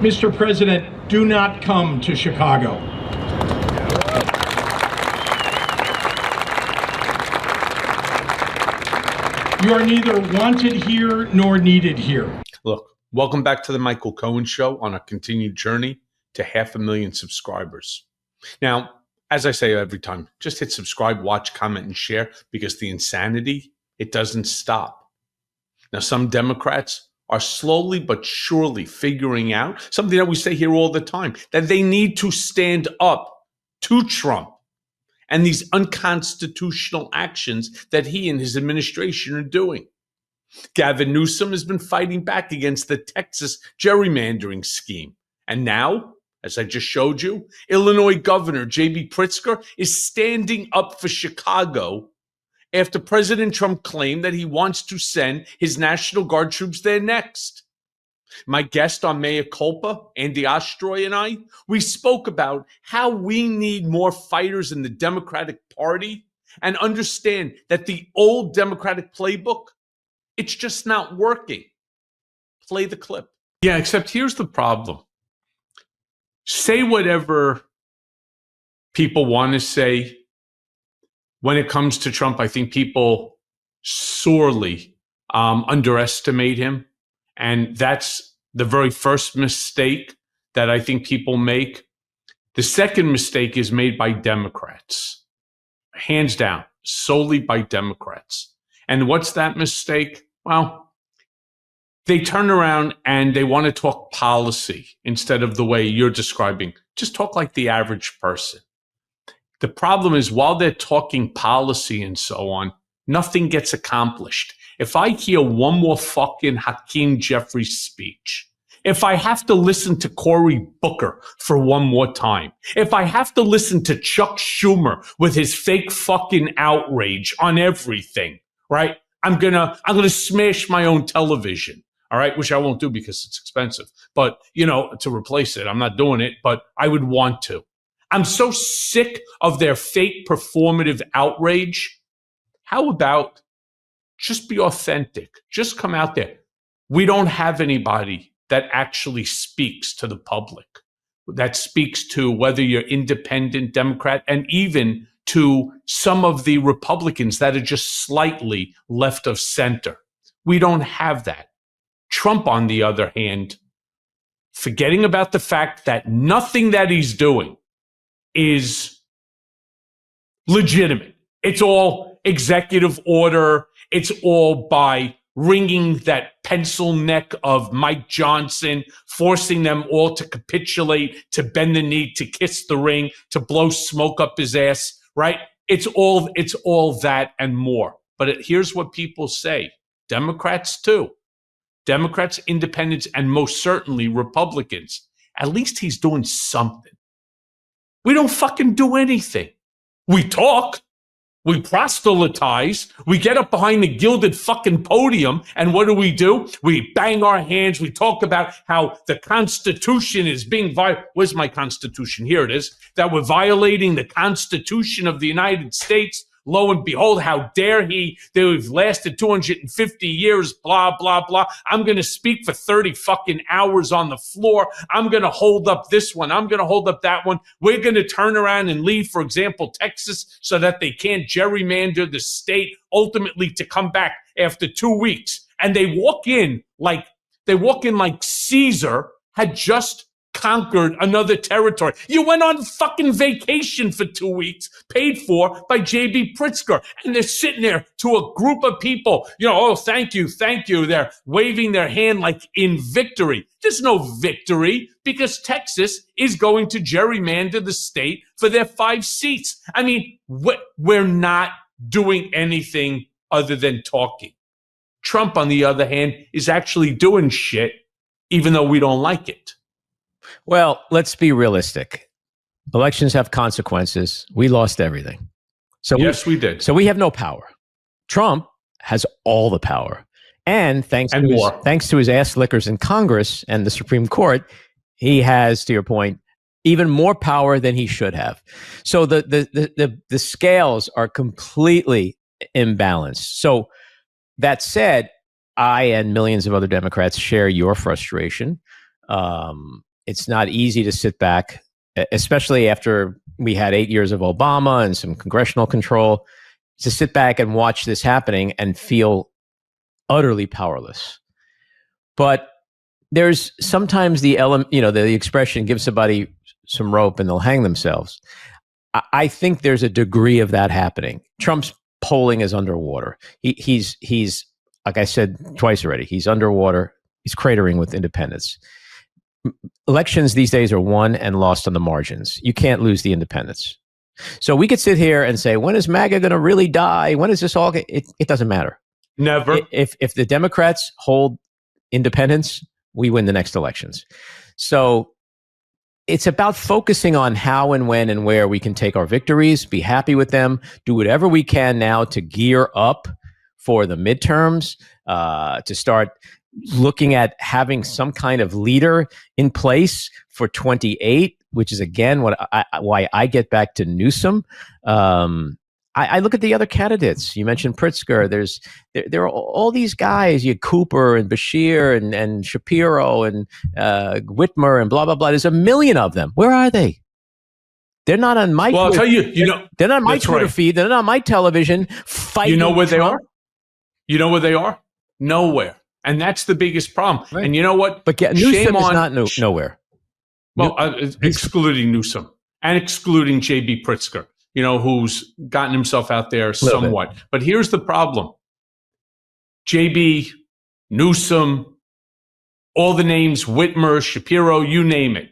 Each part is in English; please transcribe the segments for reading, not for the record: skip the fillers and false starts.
Mr. President, do not come to Chicago. You are neither wanted here nor needed here. Look, welcome back to the Michael Cohen Show on a continued journey to 500,000 subscribers. Now, as I say every time, just hit subscribe, watch, comment, and share, because the insanity, it doesn't stop. Now, some Democrats are slowly but surely figuring out something that we say here all the time, that they need to stand up to Trump and these unconstitutional actions that he and his administration are doing. Gavin Newsom has been fighting back against the Texas gerrymandering scheme. And now, as I just showed you, Illinois Governor J.B. Pritzker is standing up for Chicago after President Trump claimed that he wants to send his National Guard troops there next. My guest on Mea Culpa, Andy Ostroy, and I, we spoke about how we need more fighters in the Democratic Party and understand that the old Democratic playbook, it's just not working. Play the clip. Yeah, except here's the problem. Say whatever people want to say. When it comes to Trump, I think people sorely underestimate him. And that's the very first mistake that I think people make. The second mistake is made by Democrats, hands down, solely by Democrats. And what's that mistake? Well, they turn around and they want to talk policy instead of the way you're describing. Just talk like the average person. The problem is, while they're talking policy and so on, nothing gets accomplished. If I hear one more fucking Hakeem Jeffries speech, if I have to listen to Cory Booker for one more time, if I have to listen to Chuck Schumer with his fake fucking outrage on everything, right? I'm gonna smash my own television, all right? Which I won't do because it's expensive. But, to replace it, I'm not doing it, but I would want to. I'm so sick of their fake performative outrage. How about just be authentic? Just come out there. We don't have anybody that actually speaks to the public, that speaks to whether you're independent, Democrat, and even to some of the Republicans that are just slightly left of center. We don't have that. Trump, on the other hand, forgetting about the fact that nothing that he's doing is legitimate. It's all executive order. It's all by wringing that pencil neck of Mike Johnson, forcing them all to capitulate, to bend the knee, to kiss the ring, to blow smoke up his ass, right? It's all that and more. But here's what people say. Democrats too. Democrats, independents, and most certainly Republicans. At least he's doing something. We don't fucking do anything. We talk, we proselytize, we get up behind the gilded fucking podium, and what do? We bang our hands, we talk about how the Constitution is being violated. Where's my Constitution? Here it is. That we're violating the Constitution of the United States. Lo and behold, how dare he? They've lasted 250 years, blah, blah, blah. I'm going to speak for 30 fucking hours on the floor. I'm going to hold up this one. I'm going to hold up that one. We're going to turn around and leave, for example, Texas, so that they can't gerrymander the state ultimately to come back after 2 weeks. And they walk in like Caesar had just conquered another territory. You went on fucking vacation for 2 weeks, paid for by J.B. Pritzker, and they're sitting there to a group of people, oh, thank you. They're waving their hand like in victory. There's no victory because Texas is going to gerrymander the state for their 5 seats. I mean, we're not doing anything other than talking. Trump, on the other hand, is actually doing shit, even though we don't like it. Well, let's be realistic. Elections have consequences. We lost everything. Yes, we did. So we have no power. Trump has all the power. And thanks to his ass lickers in Congress and the Supreme Court, he has, to your point, even more power than he should have. So the scales are completely imbalanced. So that said, I and millions of other Democrats share your frustration. it's not easy to sit back, especially after we had 8 years of Obama and some congressional control, to sit back and watch this happening and feel utterly powerless. But there's sometimes the element, the expression, give somebody some rope and they'll hang themselves. I think there's a degree of that happening. Trump's polling is underwater. He's like I said twice already, he's underwater. He's cratering with independents. Elections these days are won and lost on the margins. You can't lose the independents. So we could sit here and say, when is MAGA going to really die? When is this all? It doesn't matter. Never. If the Democrats hold independence, we win the next elections. So it's about focusing on how and when and where we can take our victories, be happy with them, do whatever we can now to gear up for the midterms, to start looking at having some kind of leader in place for 28, which is again why I get back to Newsom. I look at the other candidates. You mentioned Pritzker. There are all these guys. You had Cooper and Bashir and Shapiro and Whitmer and blah blah blah. There's a million of them. Where are they? They're not on my. Well, I'll tell you. They're not on my Twitter feed. They're not on my television. Fighting. You know where they Trump. are? You know where they are? Nowhere. And that's the biggest problem. Right. And you know what? But Newsom is not nowhere. Well, excluding Newsom and excluding J.B. Pritzker, who's gotten himself out there somewhat. But here's the problem. J.B., Newsom, all the names, Whitmer, Shapiro, you name it.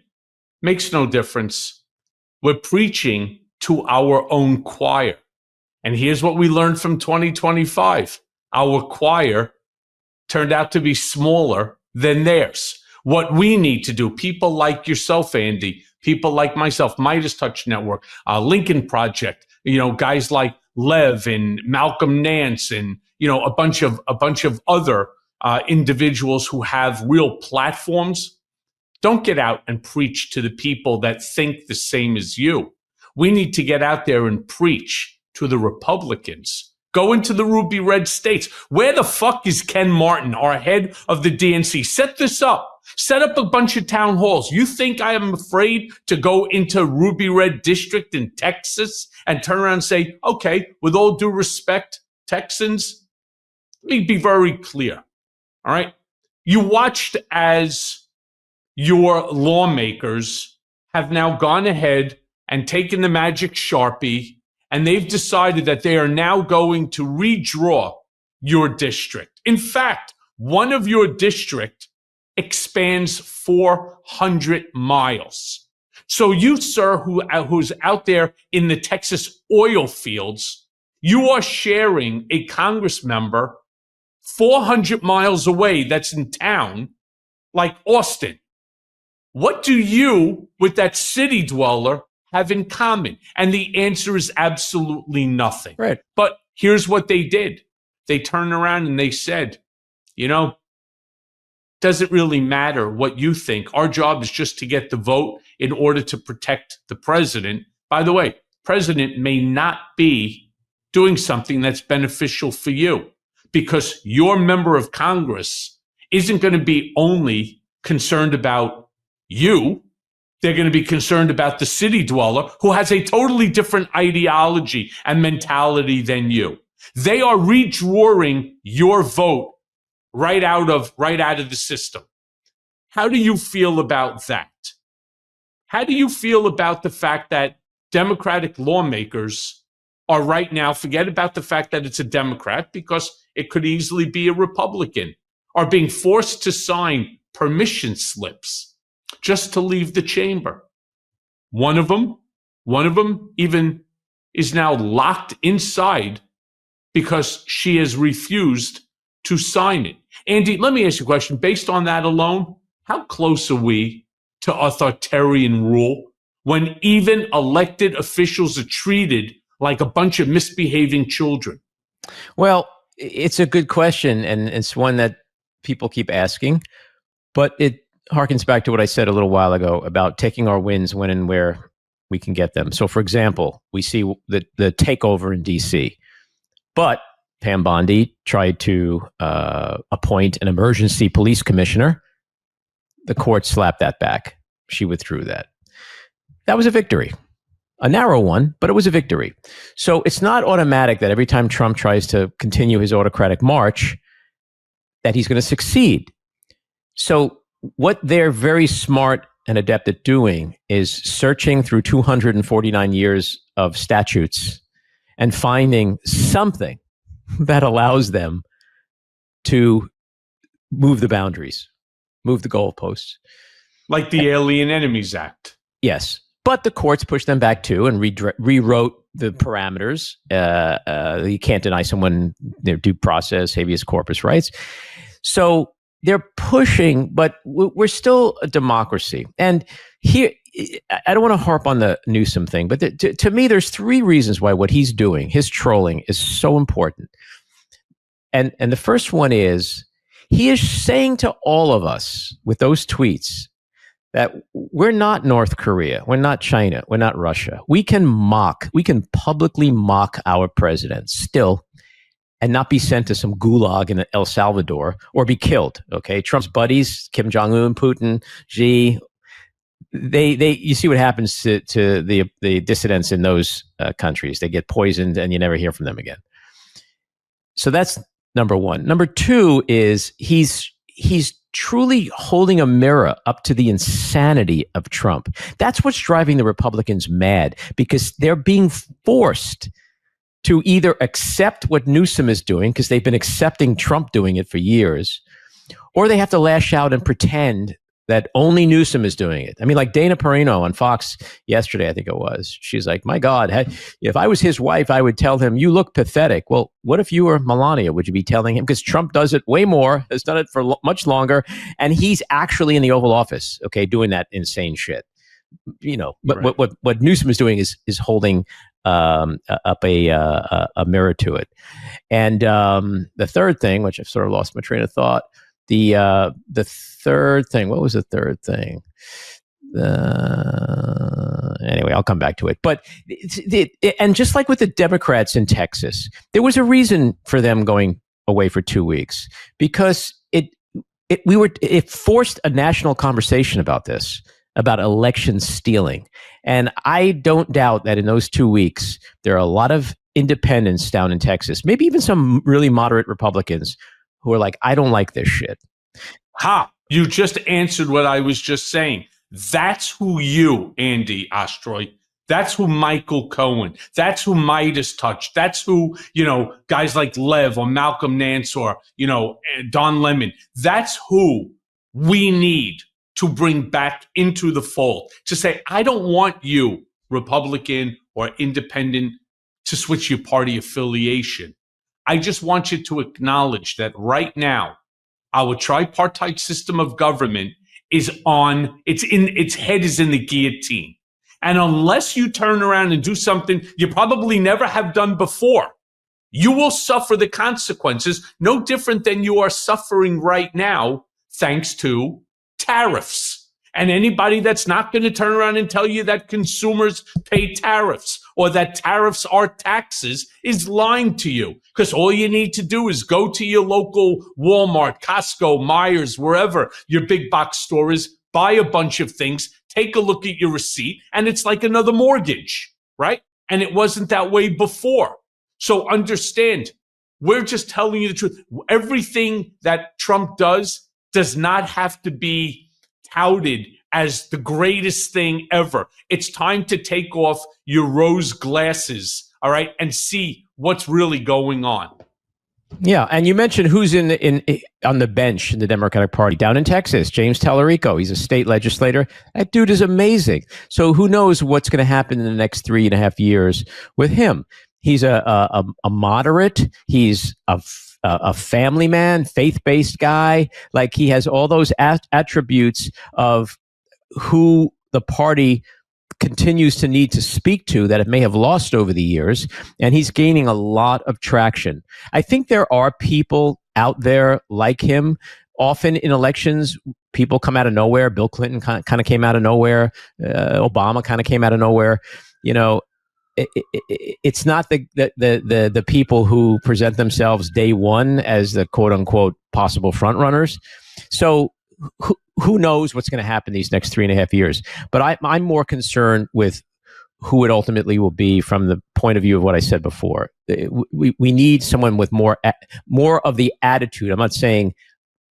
Makes no difference. We're preaching to our own choir. And here's what we learned from 2025. Our choir turned out to be smaller than theirs. What we need to do, people like yourself, Andy, people like myself, Midas Touch Network, Lincoln Project, guys like Lev and Malcolm Nance and, a bunch of other individuals who have real platforms. Don't get out and preach to the people that think the same as you. We need to get out there and preach to the Republicans. Go into the ruby red states. Where the fuck is Ken Martin, our head of the DNC? Set this up. Set up a bunch of town halls. You think I am afraid to go into ruby red district in Texas and turn around and say, okay, with all due respect, Texans, let me be very clear. All right. You watched as your lawmakers have now gone ahead and taken the magic Sharpie, and they've decided that they are now going to redraw your district. In fact, one of your district expands 400 miles. So you, sir, who's out there in the Texas oil fields, you are sharing a Congress member 400 miles away that's in town, like Austin. What do you, with that city dweller, have in common? And the answer is absolutely nothing. Right. But here's what they did. They turned around and they said, doesn't really matter what you think. Our job is just to get the vote in order to protect the president. By the way, president may not be doing something that's beneficial for you because your member of Congress isn't going to be only concerned about you. They're going to be concerned about the city dweller who has a totally different ideology and mentality than you. They are redrawing your vote right out of the system. How do you feel about that? How do you feel about the fact that Democratic lawmakers are right now, forget about the fact that it's a Democrat because it could easily be a Republican, are being forced to sign permission slips just to leave the chamber? One of them even is now locked inside because she has refused to sign it. Andy, let me ask you a question. Based on that alone, how close are we to authoritarian rule when even elected officials are treated like a bunch of misbehaving children? Well, it's a good question, and it's one that people keep asking, but it harkens back to what I said a little while ago about taking our wins when and where we can get them. So, for example, we see the takeover in D.C., but Pam Bondi tried to appoint an emergency police commissioner. The court slapped that back. she withdrew that. That was a victory. A narrow one, but it was a victory. So it's not automatic that every time Trump tries to continue his autocratic march, that he's going to succeed. So what they're very smart and adept at doing is searching through 249 years of statutes and finding something that allows them to move the boundaries, move the goalposts. Like the Alien Enemies Act. Yes. But the courts pushed them back too and rewrote the parameters. You can't deny someone their due process, habeas corpus rights. So they're pushing, but we're still a democracy. And here, I don't want to harp on the Newsom thing, but to me, there's three reasons why what he's doing, his trolling, is so important. And the first one is he is saying to all of us with those tweets that we're not North Korea, we're not China, we're not Russia. We can publicly mock our president still and not be sent to some gulag in El Salvador or be killed. Okay, Trump's buddies, Kim Jong-un, Putin, Xi, you see what happens to the dissidents in those countries. They get poisoned and you never hear from them again. So that's number one. Number two is he's truly holding a mirror up to the insanity of Trump. That's what's driving the Republicans mad, because they're being forced to either accept what Newsom is doing, because they've been accepting Trump doing it for years, or they have to lash out and pretend that only Newsom is doing it. I mean, like Dana Perino on Fox yesterday, I think it was. She's like, my God, if I was his wife, I would tell him, you look pathetic. Well, what if you were Melania? Would you be telling him? Because Trump does it way more, has done it for much longer, and he's actually in the Oval Office, okay, doing that insane shit. You know, but right. what Newsom is doing is holding up a mirror to it. And the third thing, which I've sort of lost my train of thought, the third thing, what was the third thing? Anyway, I'll come back to it. But and just like with the Democrats in Texas, there was a reason for them going away for 2 weeks, because it forced a national conversation about this, about election stealing. And I don't doubt that in those 2 weeks, there are a lot of independents down in Texas, maybe even some really moderate Republicans, who are like, I don't like this shit. Ha! You just answered what I was just saying. That's who you, Andy Ostroy. That's who Michael Cohen. That's who Midas touched. That's who, guys like Lev or Malcolm Nance or, Don Lemon. That's who we need to bring back into the fold. To say, I don't want you, Republican or independent, to switch your party affiliation. I just want you to acknowledge that right now, our tripartite system of government its head is in the guillotine. And unless you turn around and do something you probably never have done before, you will suffer the consequences, no different than you are suffering right now, thanks to tariffs. And anybody that's not going to turn around and tell you that consumers pay tariffs or that tariffs are taxes is lying to you. Because all you need to do is go to your local Walmart, Costco, Myers, wherever your big box store is, buy a bunch of things, take a look at your receipt, and it's like another mortgage, right? And it wasn't that way before. So understand, we're just telling you the truth. Everything that Trump does not have to be touted as the greatest thing ever. It's time to take off your rose glasses, all right, and see what's really going on. Yeah, and you mentioned who's on the bench in the Democratic Party down in Texas. James Tallarico, he's a state legislator. That dude is amazing. So who knows what's going to happen in the next 3.5 years with him? He's a moderate. He's a family man, faith-based guy. Like, he has all those attributes of who the party continues to need to speak to that it may have lost over the years, and he's gaining a lot of traction. I think there are people out there like him. Often in elections, people come out of nowhere. Bill Clinton kind of came out of nowhere. Obama kind of came out of nowhere. It's not the people who present themselves day one as the quote unquote possible front runners. So who knows what's going to happen these next 3.5 years. But I'm more concerned with who it ultimately will be from the point of view of what I said before. We need someone with more of the attitude. I'm not saying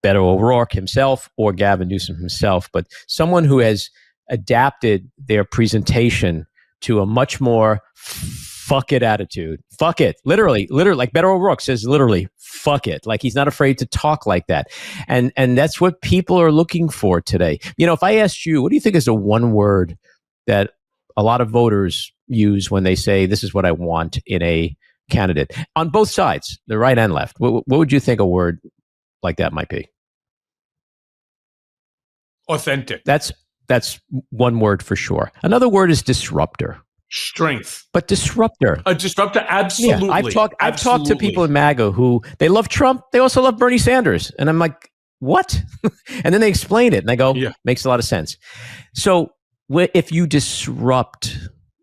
Beto O'Rourke himself or Gavin Newsom himself, but someone who has adapted their presentation to a much more fuck it attitude. Fuck it. Literally, like Beto O'Rourke says, literally, fuck it. Like he's not afraid to talk like that. And that's what people are looking for today. You know, if I asked you, what do you think is the one word that a lot of voters use when they say, this is what I want in a candidate on both sides, the right and left? What would you think a word like that might be? Authentic. That's one word for sure. Another word is disruptor. Strength. But disruptor. A disruptor, absolutely. Yeah, I've talked to people in MAGA who they love Trump, they also love Bernie Sanders. And I'm like, what? And then they explain it and I go, makes a lot of sense. So if you disrupt,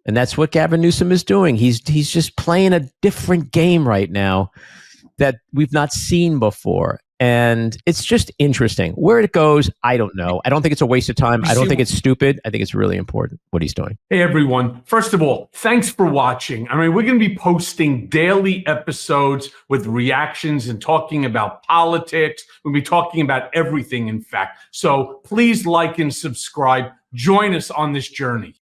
and that's what Gavin Newsom is doing, he's just playing a different game right now that we've not seen before. And it's just interesting. Where it goes, I don't know. I don't think it's a waste of time. I don't think it's stupid. I think it's really important what he's doing. Hey, everyone. First of all, thanks for watching. I mean, we're going to be posting daily episodes with reactions and talking about politics. We'll be talking about everything, in fact. So please like and subscribe. Join us on this journey.